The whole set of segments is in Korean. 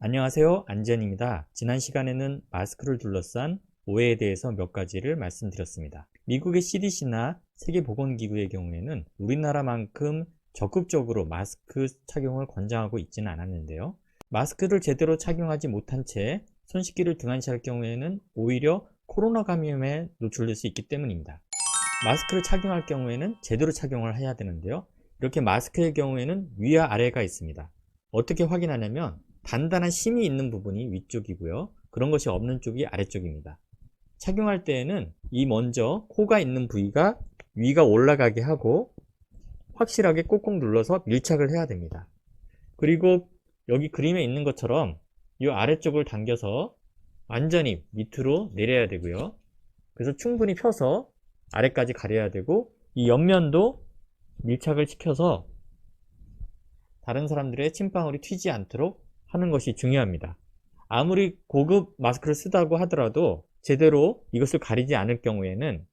안녕하세요. 안지현입니다. 지난 시간에는 마스크를 둘러싼 오해에 대해서 몇 가지를 말씀드렸습니다. 미국의 CDC나 세계보건기구의 경우에는 우리나라만큼 적극적으로 마스크 착용을 권장하고 있지는 않았는데요. 마스크를 제대로 착용하지 못한 채 손 씻기를 등한시할 경우에는 오히려 코로나 감염에 노출될 수 있기 때문입니다. 마스크를 착용할 경우에는 제대로 착용을 해야 되는데요. 이렇게 마스크의 경우에는 위와 아래가 있습니다. 어떻게 확인하냐면 단단한 심이 있는 부분이 위쪽이고요. 그런 것이 없는 쪽이 아래쪽입니다. 착용할 때에는 먼저 코가 있는 부위가 위가 올라가게 하고 확실하게 꾹꾹 눌러서 밀착을 해야 됩니다. 그리고 여기 그림에 있는 것처럼 이 아래쪽을 당겨서 완전히 밑으로 내려야 되고요. 그래서 충분히 펴서 아래까지 가려야 되고 이 옆면도 밀착을 시켜서 다른 사람들의 침방울이 튀지 않도록 하는 것이 중요합니다. 아무리 고급 마스크를 쓰다고 하더라도 제대로 이것을 가리지 않을 경우에는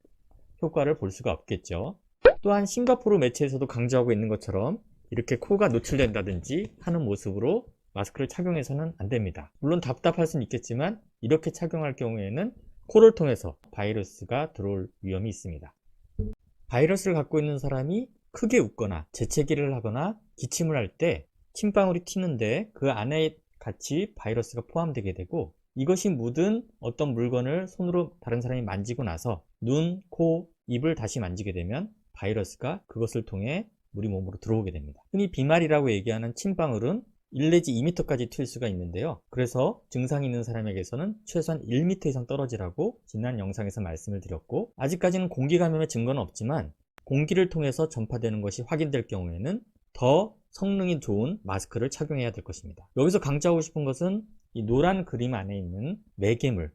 효과를 볼 수가 없겠죠. 또한 싱가포르 매체에서도 강조하고 있는 것처럼 이렇게 코가 노출된다든지 하는 모습으로 마스크를 착용해서는 안 됩니다. 물론 답답할 수는 있겠지만 이렇게 착용할 경우에는 코를 통해서 바이러스가 들어올 위험이 있습니다. 바이러스를 갖고 있는 사람이 크게 웃거나 재채기를 하거나 기침을 할 때 침방울이 튀는데 그 안에 같이 바이러스가 포함되게 되고 이것이 묻은 어떤 물건을 손으로 다른 사람이 만지고 나서 눈, 코, 입을 다시 만지게 되면 바이러스가 그것을 통해 우리 몸으로 들어오게 됩니다. 흔히 비말이라고 얘기하는 침방울은 1 내지 2m까지 튈 수가 있는데요. 그래서 증상이 있는 사람에게서는 최소한 1m 이상 떨어지라고 지난 영상에서 말씀을 드렸고 아직까지는 공기 감염의 증거는 없지만 공기를 통해서 전파되는 것이 확인될 경우에는 더 성능이 좋은 마스크를 착용해야 될 것입니다. 여기서 강조하고 싶은 것은 이 노란 그림 안에 있는 매개물,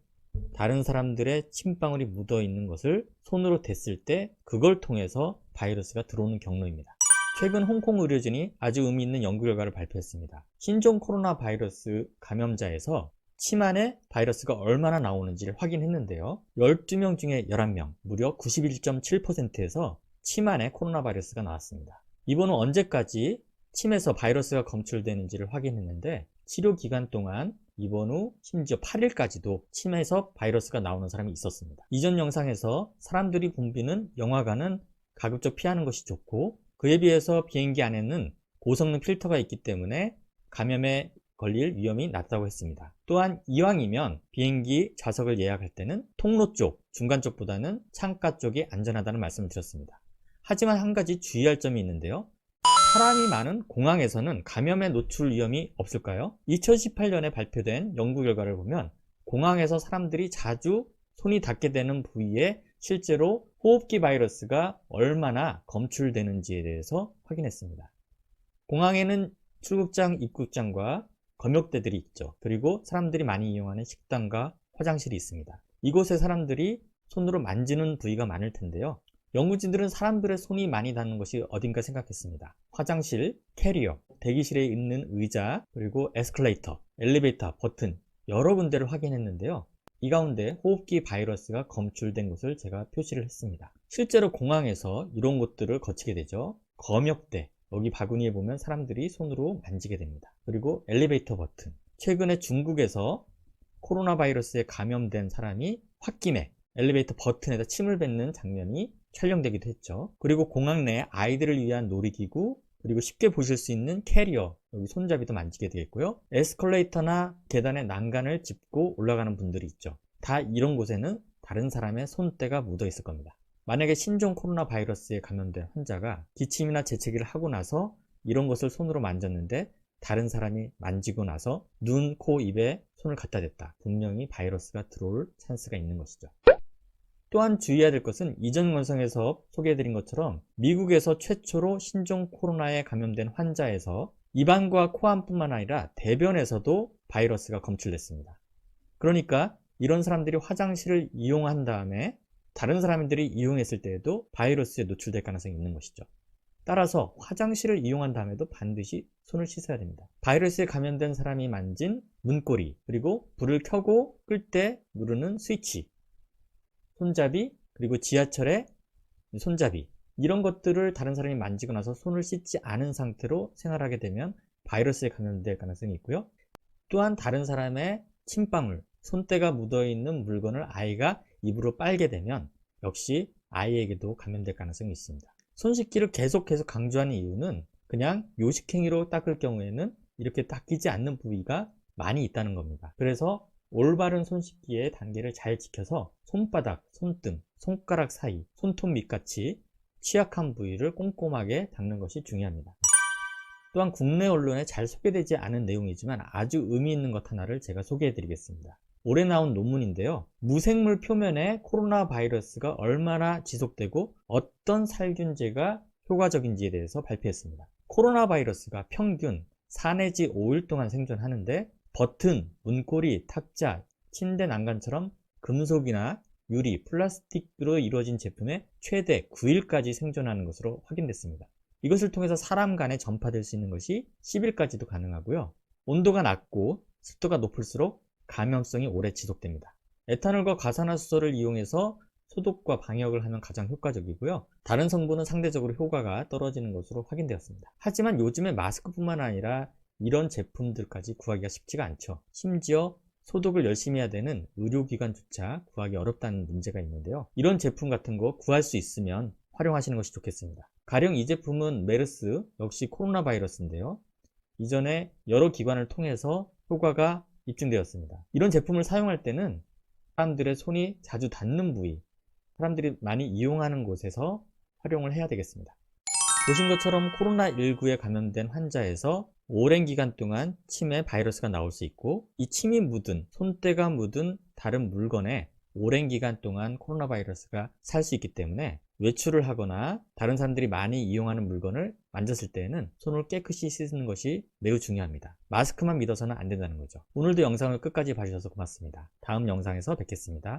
다른 사람들의 침방울이 묻어 있는 것을 손으로 댔을 때 그걸 통해서 바이러스가 들어오는 경로입니다. 최근 홍콩 의료진이 아주 의미 있는 연구 결과를 발표했습니다. 신종 코로나 바이러스 감염자에서 침 안에 바이러스가 얼마나 나오는지를 확인했는데요. 12명 중에 11명, 무려 91.7%에서 침 안에 코로나 바이러스가 나왔습니다. 이번은 언제까지 침에서 바이러스가 검출되는지를 확인했는데 치료 기간 동안 입원 후 심지어 8일까지도 침에서 바이러스가 나오는 사람이 있었습니다. 이전 영상에서 사람들이 붐비는 영화관은 가급적 피하는 것이 좋고 그에 비해서 비행기 안에는 고성능 필터가 있기 때문에 감염에 걸릴 위험이 낮다고 했습니다. 또한 이왕이면 비행기 좌석을 예약할 때는 통로 쪽, 중간 쪽보다는 창가 쪽이 안전하다는 말씀을 드렸습니다. 하지만 한 가지 주의할 점이 있는데요. 사람이 많은 공항에서는 감염에 노출 위험이 없을까요? 2018년에 발표된 연구 결과를 보면 공항에서 사람들이 자주 손이 닿게 되는 부위에 실제로 호흡기 바이러스가 얼마나 검출되는지에 대해서 확인했습니다. 공항에는 출국장, 입국장과 검역대들이 있죠. 그리고 사람들이 많이 이용하는 식당과 화장실이 있습니다. 이곳에 사람들이 손으로 만지는 부위가 많을 텐데요. 연구진들은 사람들의 손이 많이 닿는 것이 어딘가 생각했습니다. 화장실, 캐리어, 대기실에 있는 의자, 그리고 에스컬레이터, 엘리베이터, 버튼 여러 군데를 확인했는데요. 이 가운데 호흡기 바이러스가 검출된 곳을 제가 표시를 했습니다. 실제로 공항에서 이런 곳들을 거치게 되죠. 검역대, 여기 바구니에 보면 사람들이 손으로 만지게 됩니다. 그리고 엘리베이터 버튼, 최근에 중국에서 코로나 바이러스에 감염된 사람이 홧김에 엘리베이터 버튼에다 침을 뱉는 장면이 촬영되기도 했죠. 그리고 공항 내 아이들을 위한 놀이기구, 그리고 쉽게 보실 수 있는 캐리어, 여기 손잡이도 만지게 되겠고요. 에스컬레이터나 계단의 난간을 짚고 올라가는 분들이 있죠. 다 이런 곳에는 다른 사람의 손때가 묻어 있을 겁니다. 만약에 신종 코로나 바이러스에 감염된 환자가 기침이나 재채기를 하고 나서 이런 것을 손으로 만졌는데 다른 사람이 만지고 나서 눈, 코, 입에 손을 갖다 댔다. 분명히 바이러스가 들어올 찬스가 있는 것이죠. 또한 주의해야 될 것은 이전 영상에서 소개해드린 것처럼 미국에서 최초로 신종 코로나에 감염된 환자에서 입안과 코안뿐만 아니라 대변에서도 바이러스가 검출됐습니다. 그러니까 이런 사람들이 화장실을 이용한 다음에 다른 사람들이 이용했을 때에도 바이러스에 노출될 가능성이 있는 것이죠. 따라서 화장실을 이용한 다음에도 반드시 손을 씻어야 됩니다. 바이러스에 감염된 사람이 만진 문고리, 그리고 불을 켜고 끌 때 누르는 스위치, 손잡이, 그리고 지하철의 손잡이, 이런 것들을 다른 사람이 만지고 나서 손을 씻지 않은 상태로 생활하게 되면 바이러스에 감염될 가능성이 있고요. 또한 다른 사람의 침방울, 손때가 묻어있는 물건을 아이가 입으로 빨게 되면 역시 아이에게도 감염될 가능성이 있습니다. 손 씻기를 계속해서 강조하는 이유는 그냥 요식행위로 닦을 경우에는 이렇게 닦이지 않는 부위가 많이 있다는 겁니다. 그래서 올바른 손 씻기의 단계를 잘 지켜서 손바닥, 손등, 손가락 사이, 손톱 밑같이 취약한 부위를 꼼꼼하게 닦는 것이 중요합니다. 또한 국내 언론에 잘 소개되지 않은 내용이지만 아주 의미 있는 것 하나를 제가 소개해 드리겠습니다. 올해 나온 논문인데요. 무생물 표면에 코로나 바이러스가 얼마나 지속되고 어떤 살균제가 효과적인지에 대해서 발표했습니다. 코로나 바이러스가 평균 4 내지 5일 동안 생존하는데 버튼, 문고리, 탁자, 침대 난간처럼 금속이나 유리, 플라스틱으로 이루어진 제품에 최대 9일까지 생존하는 것으로 확인됐습니다. 이것을 통해서 사람 간에 전파될 수 있는 것이 10일까지도 가능하고요. 온도가 낮고 습도가 높을수록 감염성이 오래 지속됩니다. 에탄올과 과산화수소를 이용해서 소독과 방역을 하면 가장 효과적이고요. 다른 성분은 상대적으로 효과가 떨어지는 것으로 확인되었습니다. 하지만 요즘에 마스크뿐만 아니라 이런 제품들까지 구하기가 쉽지가 않죠. 심지어 소독을 열심히 해야 되는 의료기관조차 구하기 어렵다는 문제가 있는데요. 이런 제품 같은 거 구할 수 있으면 활용하시는 것이 좋겠습니다. 가령 이 제품은 메르스, 역시 코로나 바이러스인데요. 이전에 여러 기관을 통해서 효과가 입증되었습니다. 이런 제품을 사용할 때는 사람들의 손이 자주 닿는 부위, 사람들이 많이 이용하는 곳에서 활용을 해야 되겠습니다. 보신 것처럼 코로나19에 감염된 환자에서 오랜 기간 동안 침에 바이러스가 나올 수 있고 이 침이 묻은, 손때가 묻은 다른 물건에 오랜 기간 동안 코로나 바이러스가 살 수 있기 때문에 외출을 하거나 다른 사람들이 많이 이용하는 물건을 만졌을 때에는 손을 깨끗이 씻는 것이 매우 중요합니다. 마스크만 믿어서는 안 된다는 거죠. 오늘도 영상을 끝까지 봐주셔서 고맙습니다. 다음 영상에서 뵙겠습니다.